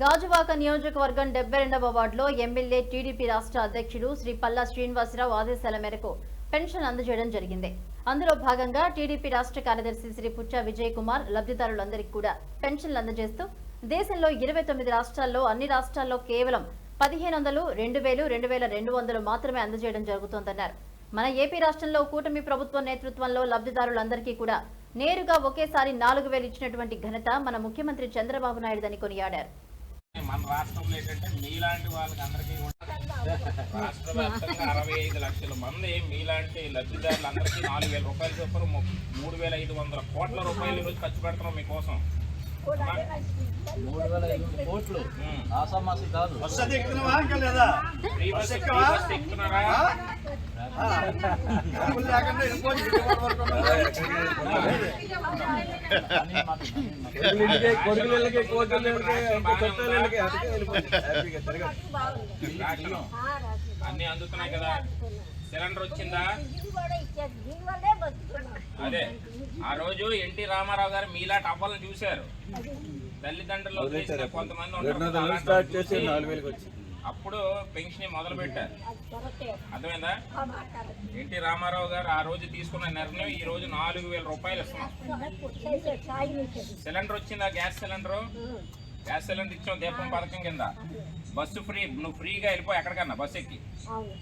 గాజువాక నియోజకవర్గం 72వ వార్డులో MLA TDP రాష్ట్ర అధ్యక్షుడు శ్రీ పల్లా శ్రీనివాసరావు ఆదేశాల మేరకు పెన్షన్ అందజేయడం జరిగింది. అందులో భాగంగా టీడీపీ రాష్ట్ర కార్యదర్శి శ్రీ పుచ్చా విజయ్ కుమార్ లబ్ధిదారులందరికీ కూడా పెన్షన్లు అందజేస్తూ దేశంలో 29 రాష్ట్రాల్లో అన్ని రాష్ట్రాల్లో కేవలం 1500, 2000, 2200 మాత్రమే అందజేయడం జరుగుతోందన్నారు. మన ఏపీ రాష్ట్రంలో కూటమి ప్రభుత్వ నేతృత్వంలో లబ్ధిదారులందరికీ కూడా నేరుగా ఒకేసారి 4000 ఇచ్చినటువంటి ఘనత మన ముఖ్యమంత్రి చంద్రబాబు నాయుడుదని కొనియాడారు. మన రాష్ట్రంలో ఏంటంటే మీలాంటి వాళ్ళకి అందరికీ రాష్ట్ర వ్యాప్తంగా 65 లక్షల మంది మీలాంటి లబ్ధిదారులందరికీ 4000 రూపాయల చొప్పున 3500 కోట్ల రూపాయలు ఈరోజు ఖర్చు పెడుతున్నాం మీకోసం. 3500 కోట్లు ఆసామాసి కాదు. అన్ని అందుతున్నాయి కదా. సిలిండర్ వచ్చిందా? అదే ఆ రోజు ఎన్టీ రామారావు గారు మీలాంటి అవ్వాలని చూశారు. తల్లిదండ్రులు కొంతమంది అప్పుడు పెన్షన్ మొదలు పెట్టారు. అర్థమైందా? ఎన్టీ రామారావు గారు ఆ రోజు తీసుకున్న నిర్ణయం ఈ రోజు 4000 రూపాయలు ఇస్తున్నాం. సిలిండర్ వచ్చిందా? గ్యాస్ సిలిండర్ ఇచ్చాం దీపం పథకం కింద. బస్సు ఫ్రీ, నువ్వు ఫ్రీగా వెళ్ళిపో ఎక్కడికన్నా బస్సు ఎక్కి.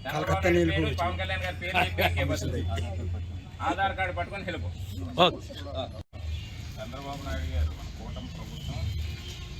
చంద్రబాబు నాయుడు పేరు, పవన్ కళ్యాణ్ గారి పేరు బస్సు, ఆధార్ కార్డు పట్టుకొని వెళ్ళిపో. చంద్రబాబు నాయుడు గారు